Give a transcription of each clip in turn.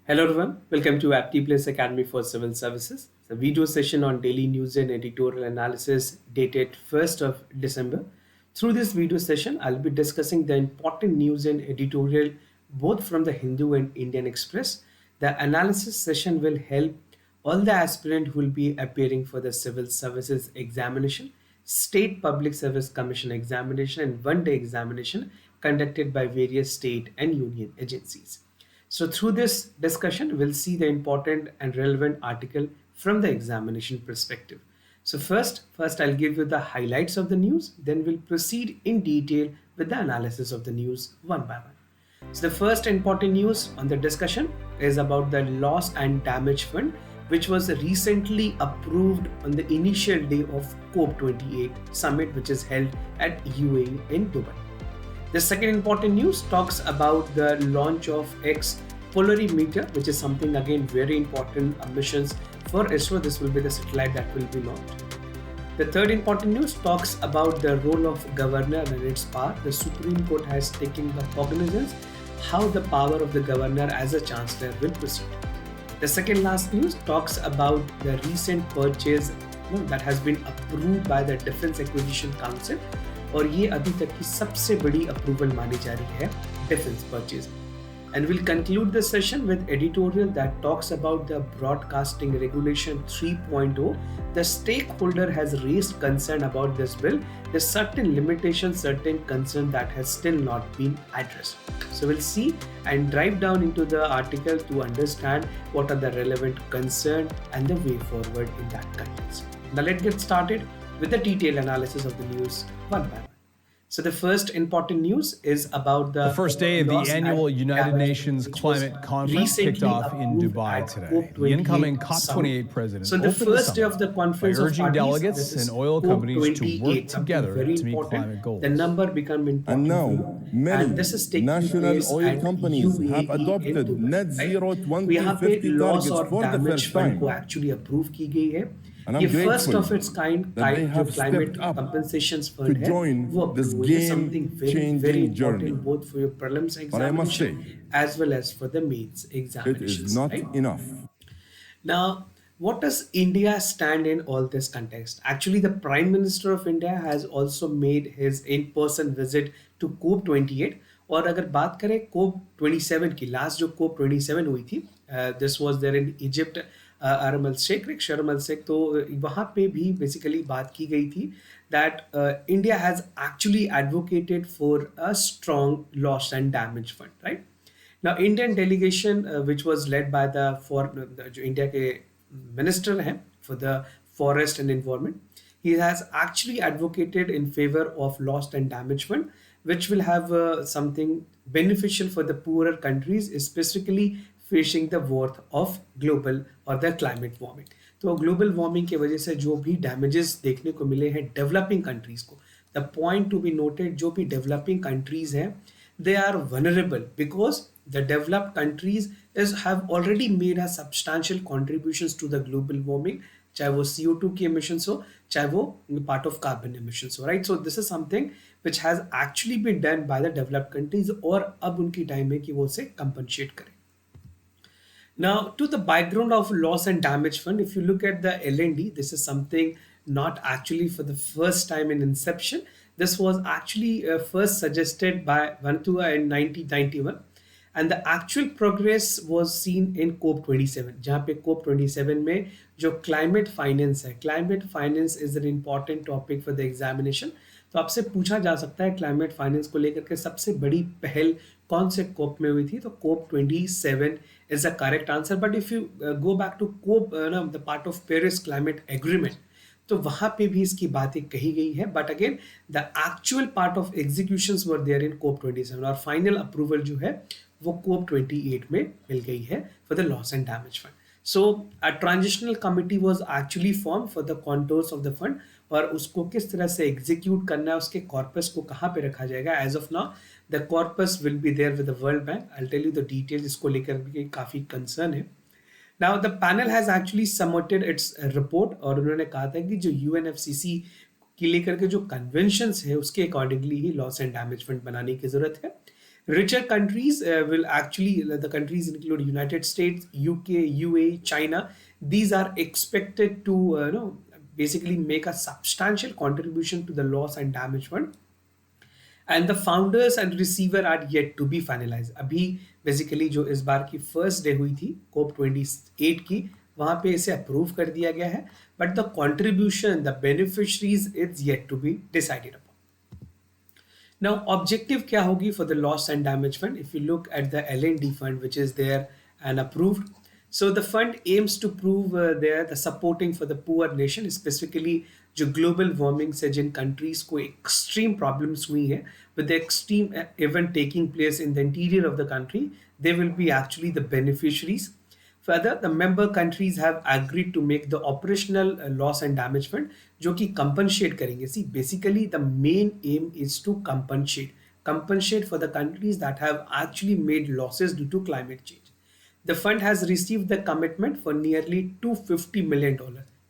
Hello everyone, welcome to Apti Plus Academy for Civil Services. It's a video session on daily news and editorial analysis dated 1st of December. Through this video session, I'll be discussing the important news and editorial both from the Hindu and Indian Express. The analysis session will help all the aspirants who will be appearing for the Civil Services examination, State Public Service Commission examination, and one-day examination conducted by various state and union agencies. So through this discussion, we'll see the important and relevant article from the examination perspective. So first I'll give you the highlights of the news, then we'll proceed in detail with the analysis of the news one by one. So the first important news on the discussion is about the loss and damage fund, which was recently approved on the initial day of COP28 summit, which is held at UAE in Dubai. The second important news talks about the launch of X polarimeter, which is something again very important missions for ISRO. This will be the satellite that will be launched. The third important news talks about the role of governor and its power. The Supreme Court has taken the cognizance how the power of the governor as a chancellor will proceed. The second last news talks about the recent purchase that has been approved by the Defense Acquisition Council और ये अभी तक की सबसे बड़ी approval मानी जा रही है defence purchase. And we'll conclude the session with editorial that talks about the broadcasting regulation 3.0. The stakeholder has raised concern about this bill. There's certain limitations, certain concern that has still not been addressed. So we'll see and dive down into the article to understand what are the relevant concerns and the way forward in that context. Now let's get started with the detailed analysis of the news one by one. So the first important news is about the first day of the annual United Nations Climate Conference kicked off in Dubai today. The incoming COP28 president so the first day of the conference by urging delegates and oil companies to work together to meet climate goals. The number become important. And now, many national oil companies have adopted net zero 2050 targets for the first time. को actually approve की गई है. And I'm ये first grateful of its kind that they have climate stepped up compensations to join this game-changing journey. Both for your prelims But I must say, examination as well as for the mains it examinations. is not right? enough. Now, what does India stand in all this context? Actually, the Prime Minister of India has also made his in-person visit to COP28. और अगर बात करें COP27 की, last जो COP27 हुई थी, this was there in Egypt, Sharm el Sheikh, तो वहाँ पे भी बेसिकली बात की गई थी that India has actually advocated for a strong loss and damage fund, right? Now, Indian delegation, which was led by जो इंडिया के मिनिस्टर हैं for the forest and environment, he has actually advocated in favor of loss and damage fund, which will have something beneficial for the poorer countries, specifically facing the worth of global or the climate warming. तो global warming की वजह से जो भी damages देखने को मिले हैं डेवलपिंग कंट्रीज को, the point to be noted, जो भी डेवलपिंग कंट्रीज हैं they are vulnerable because the developed countries have already made a substantial contributions to the global warming, चाहे वो CO2 की emissions हो, चाहे वो part of carbon emissions हो, right? So this is something which has actually been done by the developed countries और अब उनकी टाइम है कि वो उसे compensate करें. Now, to the background of loss and damage fund, if you look at the LND, this is something not actually for the first time in inception. This was actually first suggested by Vantua in 1991, and the actual progress was seen in COP27, जहाँ पे COP27 में जो climate finance है, climate finance is an important topic for the examination. तो आपसे पूछा जा सकता है क्लाइमेट फाइनेंस को लेकर के सबसे बड़ी पहल कौन से कोप में हुई थी, तो COP27 is the correct answer. But if you go back to COP, the part of Paris Climate Agreement, तो वहाँ पे भी इसकी बातें कही गई है. But again the actual part of executions were there in COP27 और फाइनल अप्रूवल जो है वो COP28 में मिल गई है for the loss and damage fund. So a transitional committee was actually form for the contours of the fund, और उसको किस तरह से एग्जीक्यूट करना है, उसके कॉर्पस को कहाँ पे रखा जाएगा. As of now the corpus will be there with the world bank. I will tell you the details, इसको लेकर भी काफ़ी कंसर्न है. Now the panel has actually submitted its report और उन्होंने कहा था कि जो UNFCCC की लेकर के जो कन्वेंशंस है उसके accordingly he loss and damage fund बनाने की जरूरत है. Richer countries will actually, the countries include United States, UK, UAE, China. These are expected to basically make a substantial contribution to the loss and damage fund, and the founders and receiver are yet to be finalized. अभी basically जो इस बार की first day हुई थी कोप 28 की, वहां पे इसे अप्रूव कर दिया गया है, but the contribution, the beneficiaries is yet to be decided upon. Now, objective क्या होगी for the loss and damage fund? If you look at the L&D fund, which is there and approved, so the fund aims to prove there the supporting for the poor nation, specifically जो global warming से जिन countries को extreme problems हुई है, with the extreme event taking place in the interior of the country, they will be actually the beneficiaries. Further, the member countries have agreed to make the operational loss and damage fund जो कि compensate करेंगे. See, basically the main aim is to compensate for the countries that have actually made losses due to climate change. The fund has received the commitment for nearly $250 million.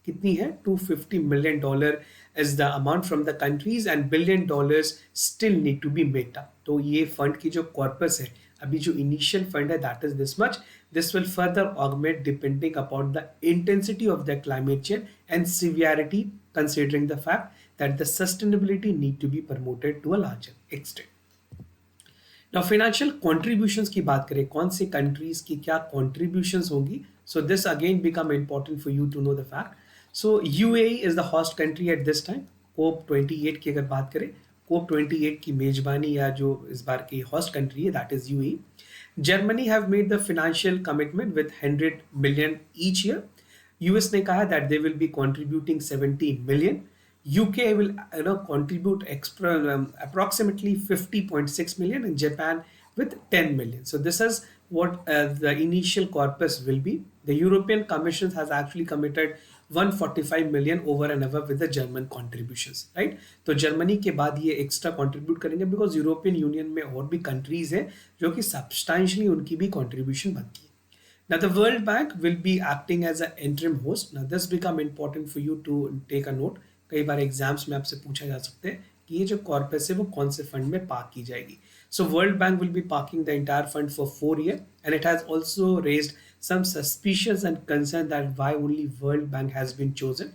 कितनी है? $250 million is the amount from the countries, and $1 billion still need to be made up. तो ये fund की जो corpus है, अभी जो initial fund है, that is this much. This will further augment depending upon the intensity of the climate change and severity, considering the fact that the sustainability need to be promoted to a larger extent. Now, financial contributions की बात करें, कौन से countries की क्या contributions होंगी? So this again become important for you to know the fact. So UAE is the host country at this time. COP 28 की अगर बात करें, COP 28 की मेजबानी या जो इस बार की host country है, that is UAE. Germany have made the financial commitment with 100 million each year. US ने कहा that they will be contributing 70 million. UK will contribute approximately 50.6 million, and Japan with 10 million. So this is what the initial corpus will be. The European Commission has actually committed 145 million over and above with the German contributions, right? तो Germany के बाद ये extra contribute करेंगे because European union में और भी countries हैं जो कि सब्सटेंशियली उनकी भी कंट्रीब्यूशन बनती है. Now the World Bank will be acting as an interim host. Now this become important for you to take a note. कई बार एग्जाम्स में आपसे पूछा जा सकते हैं कि ये जो कॉर्पस है वो कौन से फंड में पार्क की जाएगी. So World Bank will be parking the entire fund for 4 years, and it has also raised some suspicions and concern that why only World Bank has been chosen.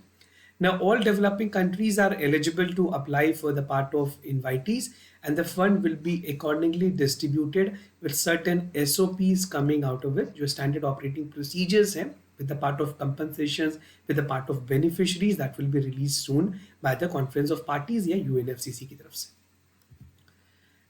Now all developing countries are eligible to apply for the part of invitees, and the fund will be accordingly distributed with certain SOPs coming out of it, जो standard operating procedures हैं, with the part of compensations, with the part of beneficiaries that will be released soon by the Conference of Parties या UNFCCC की तरफ से.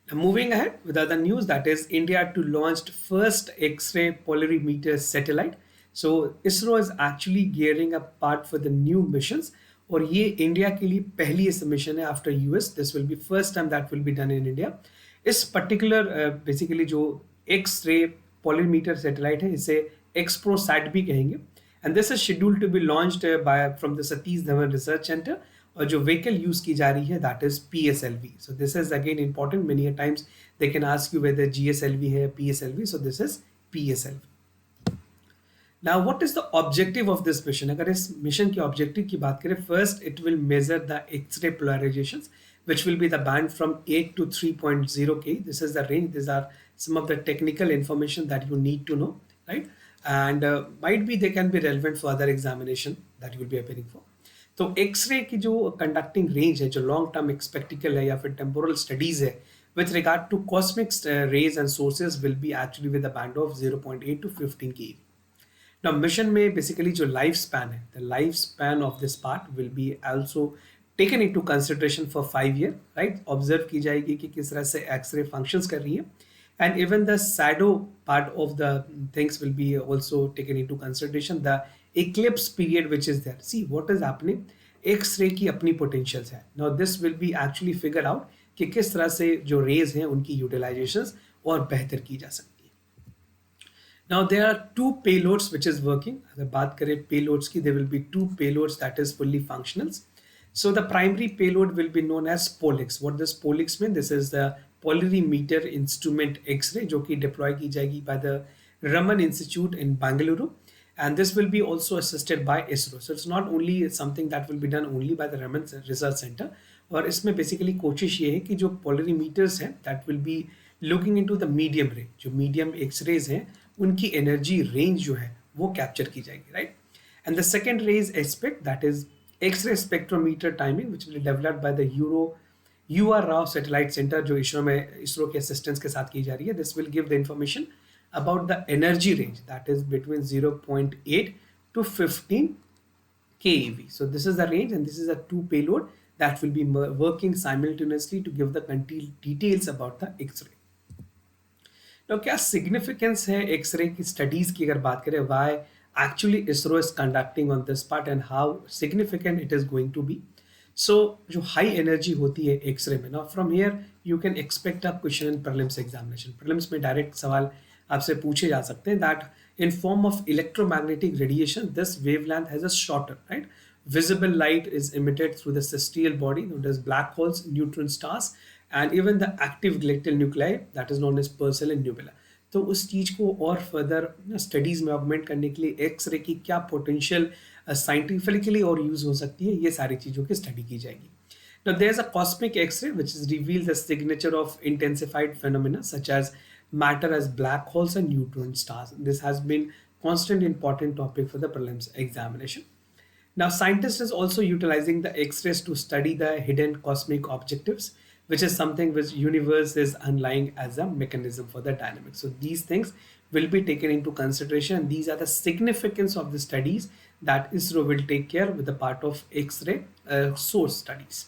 Now moving ahead with other news, that is India to launched first X-ray polarimeter satellite. So ISRO is actually gearing up part for the new missions, और ये India के लिए पहली इस मिशन है after US. This will be first time that will be done in India. इस particular basically जो X ray polarimeter satellite है इसे एक्सप्रोसैट भी कहेंगे, and this is scheduled to be launched by from the Satish Dhawan research centre. और जो vehicle use की जा रही है that is PSLV. So this is again important. Many times they can ask you whether GSLV है PSLV. So this is PSLV. Now, what is the objective of this mission? अगर इस mission की objective की बात करें, first it will measure the X-ray polarizations, which will be the band from 8 to 3.0 K. This is the range. These are some of the technical information that you need to know, right? And might be they can be relevant for other examination that you will be appearing for. तो X-ray की जो conducting range है, जो long term spectacle है या फिर temporal studies है, with regard to cosmic rays and sources will be actually with a band of 0.8 to 15 K. Now mission में basically जो लाइफ स्पैन है, the life span of this part will be also taken into consideration for 5 years, right? Observe की जाएगी कि किस तरह से x ray functions कर रही है, and even the shadow part of the things will be also taken into consideration. The eclipse period which is there, see what is happening, X ray की अपनी पोटेंशियल्स है. Now this will be actually figure out कि किस तरह से जो raise हैं उनकी यूटिलाइजेशंस और बेहतर की जा सकती है. Now there are two payloads which is working. अगर बात करें payloads की, there will be two payloads that is fully functional. So the primary payload will be known as POLIX. What does POLIX mean? This is the polarimeter instrument X-ray जो कि deploy की जाएगी by the Raman Institute in Bangalore, and this will be also assisted by ISRO. So it's not only something that will be done only by the Raman Research Center. और इसमें basically कोशिश ये है कि जो polarimeters हैं that will be looking into the medium range, जो medium X-rays हैं उनकी एनर्जी रेंज जो है वो कैप्चर की जाएगी, right. And the second rays aspect that is X ray spectrometer timing which will developed by the U R Rao satellite centre, जो इसरो के असिस्टेंस के साथ की जा रही है. This will give the information about the energy range that is between 0.8 to 15 keV. So this is the range and this is a two payload that will be working simultaneously to give the details about the X-ray. तो क्या significance है x ray की studies की अगर बात करें, why actually ISRO is conducting on this part and how significant it is going to be. So जो high energy होती है एक्सरे में, ना from here you can expect a question in prelims examination. Prelims में डायरेक्ट सवाल आपसे पूछे जा सकते हैं that in form of electromagnetic radiation this wavelength has a shorter, right. Visible light is emitted through the celestial body known as black holes, neutron stars, and even the active galactic nuclei that is known as pulsar and nebula. तो उस चीज़ को और further studies में augment करने के लिए x ray की क्या पोटेंशियल साइंटिफिकली और यूज़ हो सकती है, ये सारी चीज़ों की स्टडी की जाएगी. Now there's a cosmic X-ray which is reveals the signature of intensified phenomena such as matter as black holes and neutron stars. This has been constant important topic for the prelims examination. Now scientists is also utilizing the X-rays to study the hidden cosmic objectives, which is something which universe is underlying as a mechanism for the dynamics. So these things will be taken into consideration. These are the significance of the studies that ISRO will take care with the part of X-ray source studies.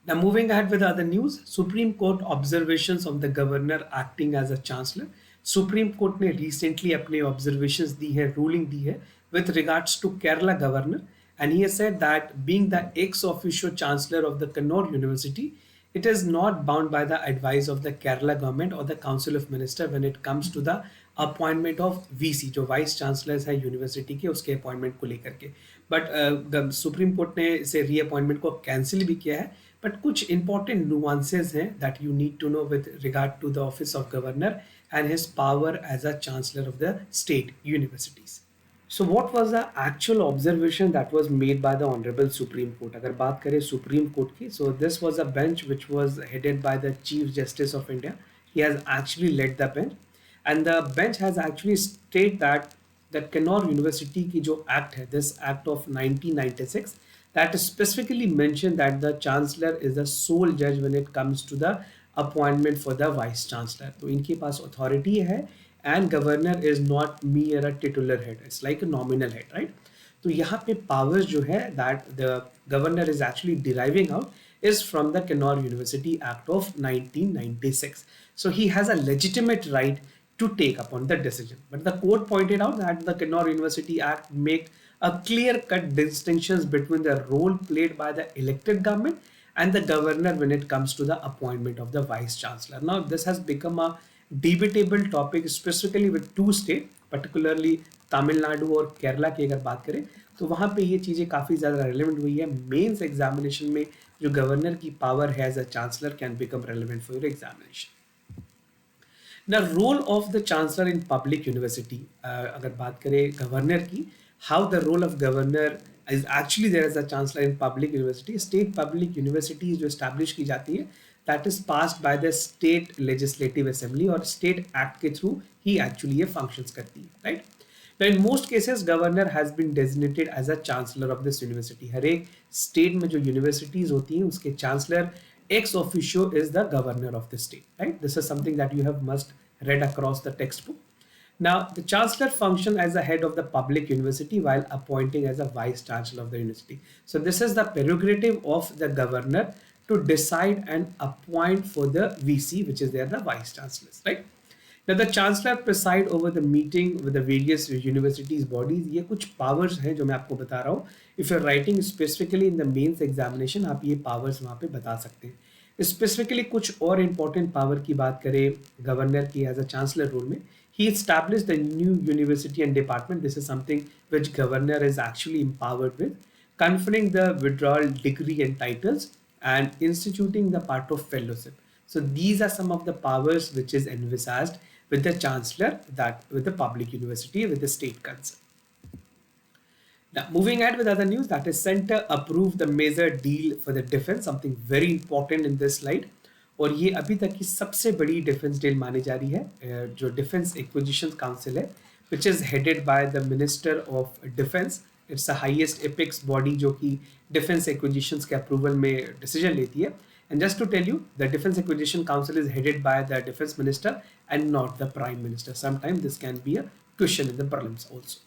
Now moving ahead with other news, Supreme Court observations of the governor acting as a chancellor. Supreme Court ने recently अपने observations दी है, ruling दी है with regards to Kerala governor, and he has said that being the ex officio chancellor of the Kannur University, it is not bound by the advice of the Kerala government or the Council of Minister when it comes to the appointment of VC, जो vice chancellors है university के, उसके appointment को लेकर के. But supreme court ने इसे reappointment को कैंसिल भी किया है. बट कुछ इंपॉर्टेंट नुआंसेस हैं that you need to know with regard to the office of governor and his power as a chancellor of the state universities. So what was the actual observation that was made by the Honorable Supreme Court? अगर बात करें Supreme Court की, so this was a bench which was headed by the Chief Justice of India. He has actually led the bench, and the bench has actually stated that Kannur University की जो act है, this act of 1996, that specifically mentioned that the Chancellor is the sole judge when it comes to the appointment for the Vice Chancellor. तो इनके पास authority है, and governor is not mere a titular head, it's like a nominal head, right. तो यहाँ पे powers जो है that the governor is actually deriving out is from the Kannur University Act of 1996. So he has a legitimate right to take upon the decision. But the court pointed out that the Kannur University Act make a clear-cut distinctions between the role played by the elected government and the governor when it comes to the appointment of the vice chancellor. Now this has become a debatable topic specifically with two state, particularly Tamil Nadu और केरला की अगर बात करें तो वहाँ पे ये चीज़ें काफ़ी ज़्यादा रेलिवेंट हुई है. मेंस एग्जामिनेशन में जो गवर्नर की पावर है as a chancellor can become relevant for your examination. The role of the chancellor in public university, अगर बात करें गवर्नर की, how the role of governor is actually there as a chancellor in public university. State public universities जो establish की जाती है that is passed by the state legislative assembly और state act के through ही actually ये functions करती है, right. Now in most cases governor has been designated as a chancellor of this university. हर एक state में जो universities होती हैं उसके chancellor ex officio is the governor of the state, right. This is something that you have must read across the textbook. Now the chancellor function as the head of the public university while appointing as a vice chancellor of the university. So this is the prerogative of the governor to decide and appoint for the VC, which is there the vice chancellors, right. Now the chancellor preside over the meeting with the various universities bodies. ये कुछ powers हैं जो मैं आपको बता रहा हूँ. If you're writing specifically in the mains examination, आप ये powers वहाँ पे बता सकते हैं. Specifically कुछ और important power की बात करें governor की as a chancellor role में, he established the new university and department. This is something which governor is actually empowered with, conferring the withdrawal degree and titles and instituting the part of fellowship. So these are some of the powers which is envisaged with the chancellor, that with the public university with the state concern. Now moving ahead with other news, that is center approved the major deal for the defense, something very important in this slide. और ये अभी तक की सबसे बड़ी defence deal मानी जा रही है, जो डिफेंस एक्विजिशन काउंसिल है, which is headed by the Minister of Defense. It's the highest apex body जो कि defense acquisitions के approval में decision लेती है. And just to tell you, the Defense Acquisition Council is headed by the Defense Minister and not the Prime Minister. Sometimes this can be a question in the prelims also.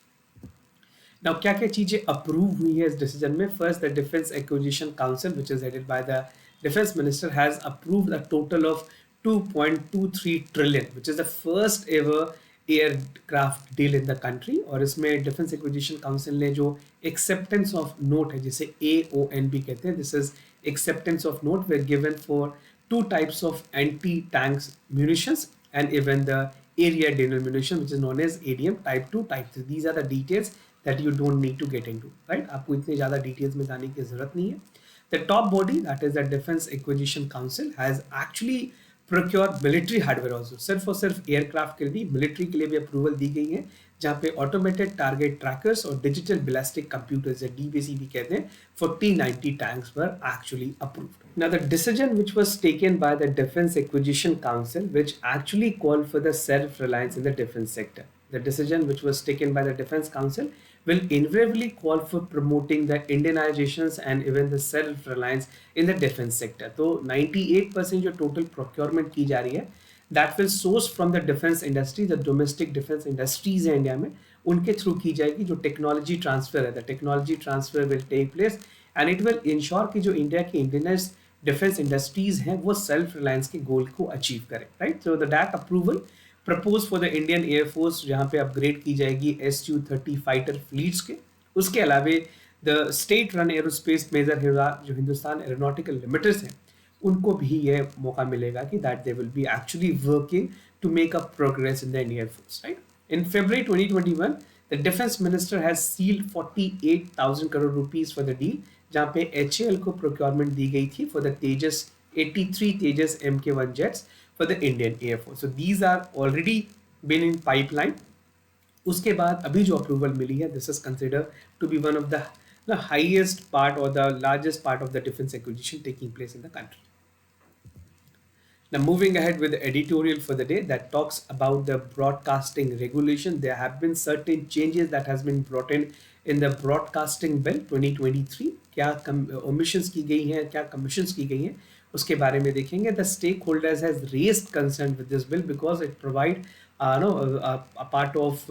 Now, क्या क्या चीजें approve हुई है इस decision में? First, the defence acquisition council which is headed by the defence minister has approved a total of 2.23 trillion, which is the first ever aircraft deal in the country. और इसमें defence acquisition council ने जो acceptance of note है, जिसे AONB कहते हैं, this is acceptance of note, were given for two types of anti-tanks munitions and even the area denomination which is known as ADM type 2 type 3. These are the details that you don't need to get into, right? आपको इतने ज़्यादा details में जाने की ज़रूरत नहीं है. The top body, that is the Defense Acquisition Council, has actually procured military hardware also. सिर्फ और सिर्फ एयरक्राफ्ट के लिए, मिलिट्री के लिए भी अप्रूवल दी गई है, जहाँ पे ऑटोमेटेड टारगेट ट्रैकर्स और डिजिटल बैलिस्टिक कंप्यूटर्स या DBC भी कहते हैं, 1490 tanks were actually approved. Now, the decision which was taken by the Defense Acquisition Council, which actually called for the self-reliance in the defense sector. The decision which was taken by the Defense Council will invariably call for promoting the Indianizations and even the self-reliance in the defense sector. तो 98% जो total procurement की जा रही है, that will source from the defense industry, the domestic defense industries है India में, उनके through की जाएगी. जो टेक्नोलॉजी ट्रांसफर है, the technology transfer will take place and it will ensure कि जो इंडिया की इंडियन डिफेंस इंडस्ट्रीज हैं वो सेल्फ रिलायंस के गोल को अचीव करें, right. So the that approval propose for the Indian air force, जहाँ पे अपग्रेड की जाएगी Su-30 फाइटर फ्लीट्स के. उसके अलावे the state run aerospace major जो हिंदुस्तान एरोनॉटिकल लिमिटेड्स हैं, उनको भी ये मौका मिलेगा कि that they will be actually working to make a progress in the Indian air force, right. In February 2021, the defense minister has sealed 48,000 crore rupees for the deal, जहाँ पे HAL को प्रोक्योरमेंट दी गई थी for the Tejas 83 Tejas MK1 jets for the Indian air force. So these are already been in pipeline. उसके बाद अभी जो अप्रूवल मिली है, this is considered to be one of the highest part और the largest part of the defence acquisition taking place in the country. Now, moving ahead with the editorial for the day that talks about the broadcasting regulation. There have been certain changes that has been brought in the broadcasting bill 2023. क्या omissions की गई हैं, क्या commissions की गई हैं, उसके बारे में देखेंगे. The stakeholders has raised concern with this bill because it provide a part of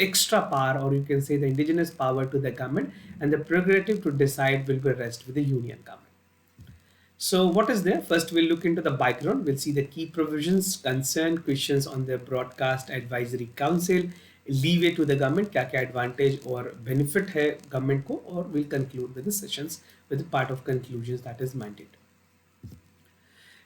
extra power, or you can say the indigenous power to the government, and the prerogative to decide will be rest with the union government. So what is there? First, we'll look into the background. We'll see the key provisions, concern, questions on the Broadcast Advisory Council, leeway to the government, क्या क्या advantage और benefit है government को, और we'll conclude with the sessions with the part of conclusions that is mandated.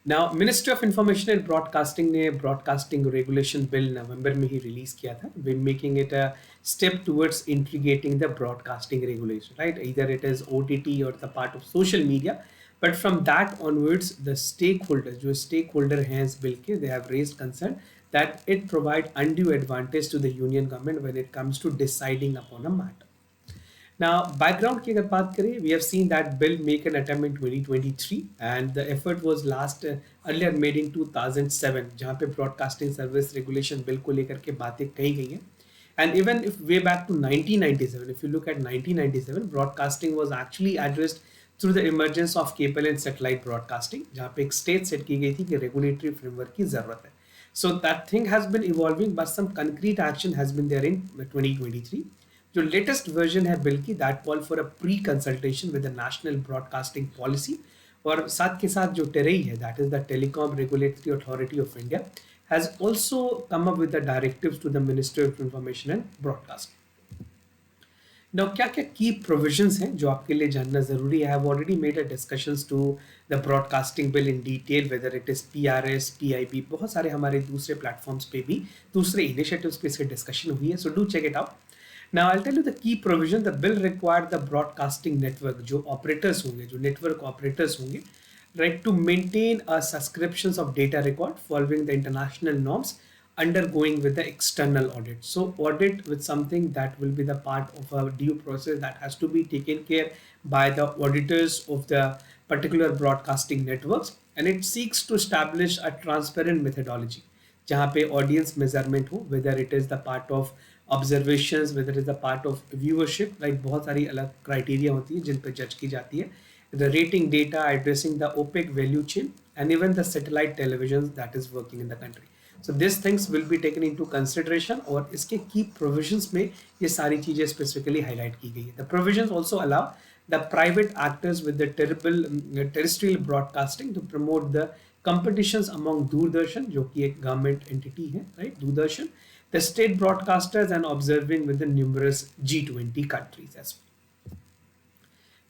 Now, Ministry of Information and Broadcasting ने Broadcasting Regulation Bill नवंबर में ही release किया था. We're making it a step towards integrating the broadcasting regulation, right? Either it is OTT or the part of social media. But from that onwards, the stakeholders, जो stakeholder हैं इस bill के, they have raised concern that it provide undue advantage to the union government when it comes to deciding upon a matter. Now, background की अगर बात करें, we have seen that bill make an attempt in 2023 and the effort was last earlier made in 2007, जहाँ पे broadcasting service regulation bill को लेकर के बातें कही गई हैं. And even if way back to 1997, if you look at 1997, broadcasting was actually addressed through the emergence of cable and satellite broadcasting, जहाँ पे एक state set की गई थी कि regulatory framework की ज़रूरत है. So that thing has been evolving, but some concrete action has been there in 2023. जो latest version है bill की, that call for a pre-consultation with the National Broadcasting Policy, और साथ के साथ जो TERI है, that is the Telecom Regulatory Authority of India, has also come up with the directives to the Ministry of Information and Broadcasting. Now, क्या क्या की provisions हैं जो आपके लिए जानना जरूरी है? I have already made a discussions to the broadcasting bill in detail, whether it is PRS, PIB, बहुत सारे हमारे दूसरे प्लेटफॉर्म्स पे भी, दूसरे इनिशिएटिव्स पे इसकी डिस्कशन हुई है. So do check it out. Now I will tell you the key provision. The bill required the broadcasting network, जो ऑपरेटर्स होंगे, जो नेटवर्क ऑपरेटर्स होंगे, right, to maintain a subscriptions of data record following the international norms undergoing with the external audit. So audit with something that will be the part of a due process that has to be taken care by the auditors of the particular broadcasting networks, and it seeks to establish a transparent methodology जहाँ पे audience measurement हो, whether it is the part of observations, whether it is the part of viewership, like बहुत सारी अलग criteria होती है जिन पे judge की जाती है, the rating data addressing the opaque value chain and even the satellite televisions that is working in the country. So these things will be taken into consideration और इसके key provisions में ये सारी चीजें specifically highlight की गई है. The provisions also allow the private actors with the terrestrial broadcasting to promote the competitions among Doordarshan, जो कि एक government entity है, right? Doordarshan, the state broadcasters and observing with the numerous G20 countries as well.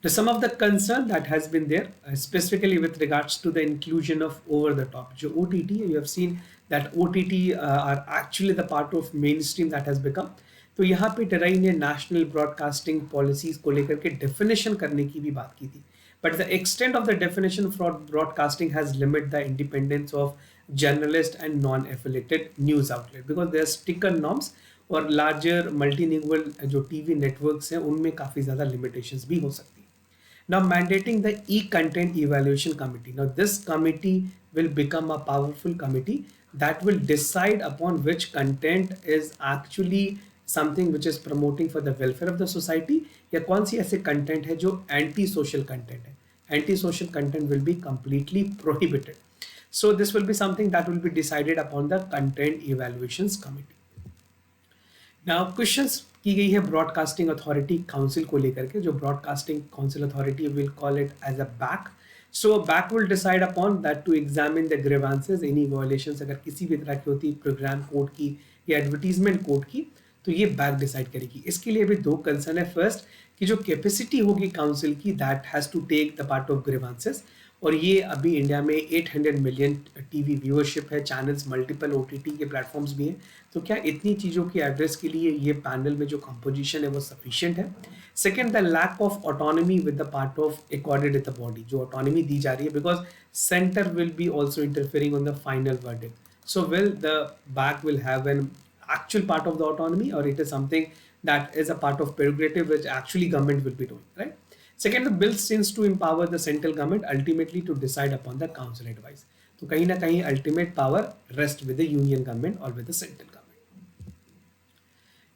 The some of the concern that has been there, specifically with regards to the inclusion of over the top. जो OTT, you have seen that OTT are actually the part of mainstream that has become. तो यहाँ पे try ने national broadcasting policies को लेकर के definition करने की भी बात की थी. But the extent of the definition for broadcasting has limited the independence of journalist and non-affiliated news outlet because there are stricter norms और larger multilingual जो टीवी नेटवर्क्स हैं उनमें काफ़ी ज़्यादा limitations भी हो सकती है. Now mandating the e-content evaluation committee. Now this committee will become a powerful committee that will decide upon which content is actually something which is promoting for the welfare of the society या कौन सी ऐसे content है जो anti-social content है. Anti-social content will be completely prohibited. So this will be something that will be decided upon the content evaluations committee. Now questions की गई है broadcasting authority council को लेकर के, जो broadcasting council authority will call it as a BAC. So BAC will decide upon that to examine the grievances, any violations अगर किसी भी तरह की होती है प्रोग्राम कोड की या एडवर्टीजमेंट कोड की, तो ये बैक डिसाइड करेगी. इसके लिए भी दो कंसर्न है. फर्स्ट कि जो कैपेसिटी होगी काउंसिल की that has to take the part of grievances, और ये अभी इंडिया में 800 मिलियन टीवी व्यूअरशिप है, चैनल्स मल्टीपल ओटीटी के प्लेटफॉर्म्स भी हैं, तो क्या इतनी चीज़ों की एड्रेस के लिए ये पैनल में जो कंपोजिशन है वो सफिशिएंट है. Second, the lack of autonomy with the part of accorded the body, जो ऑटोनॉमी दी जा रही है because centre will be also interfering on the final verdict. So will the BAC will have an actual part of the autonomy or it is something that is a part of prerogative which actually government will be doing, right? Second, the bill seems to empower the central government ultimately to decide upon the council advice. तो कहीं ना कहीं ultimate power rest with the union government or with the central government.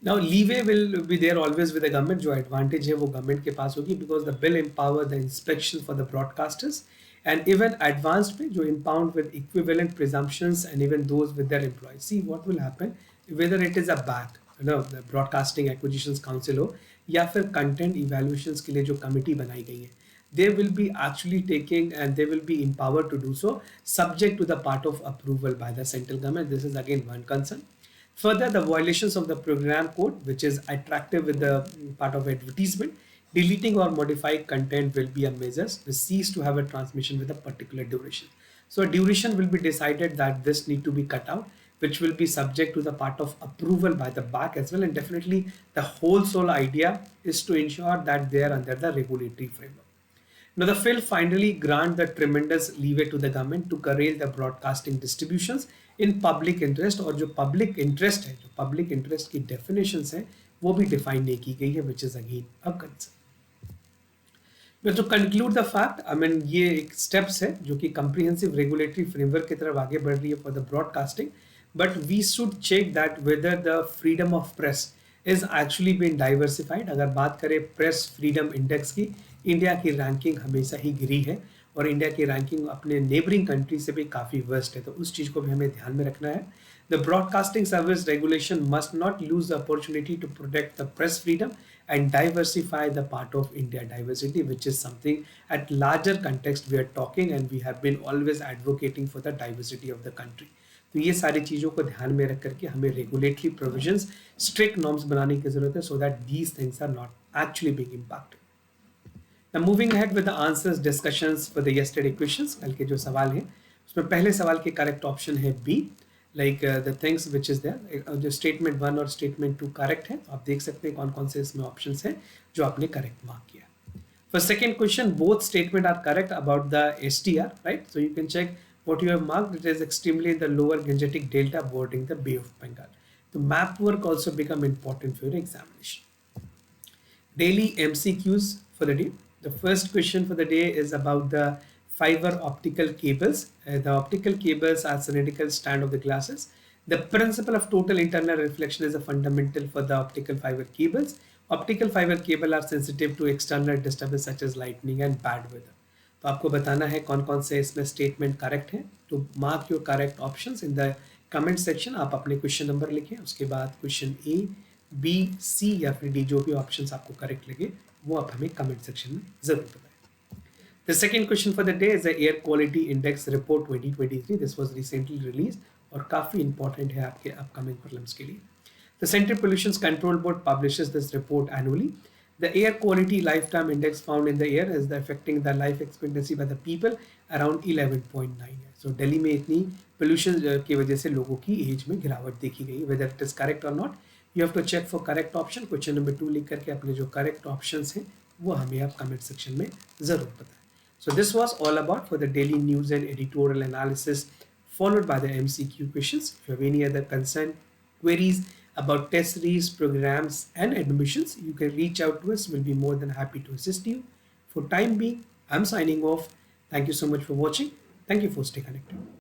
Now leeway will be there always with the government. जो advantage है वो government के पास होगी because the bill empower the inspection for the broadcasters and even advanced पे जो impound with equivalent presumptions and even those with their employees. See what will happen whether it is a back, the broadcasting acquisitions council हो या फिर content evaluations के लिए जो committee बनाई गई है, they will be actually taking and they will be empowered to do so subject to the part of approval by the central government. This is again one concern. Further, the violations of the program code which is attractive with the part of advertisement, deleting or modified content will be a measure which cease to have a transmission with a particular duration. So duration will be decided that this need to be cut out, which will be subject to the part of approval by the BAC as well. And definitely the whole sole idea is to ensure that they are under the regulatory framework. Now the bill finally grant the tremendous leeway to the government to curtail the broadcasting distributions in public interest, और जो public interest है, जो public interest की definitions है वो भी define नहीं की गई है, which is again a concern. But to conclude the fact, I mean ये एक steps है जो कि comprehensive regulatory framework की तरफ आगे बढ़ रही है for the broadcasting. But we should check that whether the freedom of press is actually been diversified. अगर बात करें प्रेस फ्रीडम इंडेक्स की, इंडिया की रैंकिंग हमेशा ही गिरी है और इंडिया की रैंकिंग अपने नेबरिंग कंट्री से भी काफ़ी वर्स्ट है, तो उस चीज़ को भी हमें ध्यान में रखना है. The broadcasting service regulation must not lose the opportunity to protect the press freedom and diversify the part of India diversity, which is something at larger context we are talking and we have been always advocating for the diversity of the country. तो ये सारी चीज़ों को ध्यान में रख करके हमें रेगुलेटरी प्रोविजंस, स्ट्रिक्ट नॉर्म्स बनाने की जरूरत है so that these things are not actually being impacted. Now moving ahead with the answers discussions for the yesterday questions. कल के जो सवाल हैं उसमें पहले सवाल के करेक्ट ऑप्शन है B, like the things which is there. जो स्टेटमेंट 1 और स्टेटमेंट 2 करेक्ट है, आप देख सकते हैं कौन कौन से इसमें ऑप्शन हैं जो आपने करेक्ट मार्क किया. For second question, both statements are correct about the STR, right? So you can check what you have marked. It is extremely in the lower Gangetic Delta bordering the Bay of Bengal. The map work also become important for your examination. Daily MCQs for the day. The first question for the day is about the fiber optical cables. The optical cables are cylindrical stand of the glasses. The principle of total internal reflection is a fundamental for the optical fiber cables. Optical fiber cable are sensitive to external disturbance such as lightning and bad weather. तो आपको बताना है कौन कौन से इसमें statement correct है. तो mark your correct options in the comment section. आप अपने क्वेश्चन नंबर लिखें, उसके बाद क्वेश्चन ए, बी, सी या फिर डी, जो भी ऑप्शंस आपको करेक्ट लगे वो आप हमें कमेंट सेक्शन में जरूर बताएं. The second question for the day is the Air Quality Index Report 2023. This was recently released और काफ़ी important है आपके upcoming prelims के लिए. The Central Pollution Control Board publishes this report annually. The air quality lifetime index found in the air is affecting the life expectancy by the people around 11.9 है. So Delhi में इतनी pollution की वजह से लोगों की एज में गिरावट देखी गई. Whether it is correct or not, you have to check for correct option. Question number 2 लिख करके अपने जो correct options हैं वो हमें आप comment section में ज़रूर बताएं. So this was all about for the daily news and editorial analysis followed by the MCQ questions. If you have any other concern, queries about test series, programs and admissions, you can reach out to us. We'll be more than happy to assist you. For time being, I'm signing off. Thank you so much for watching. Thank you for staying connected.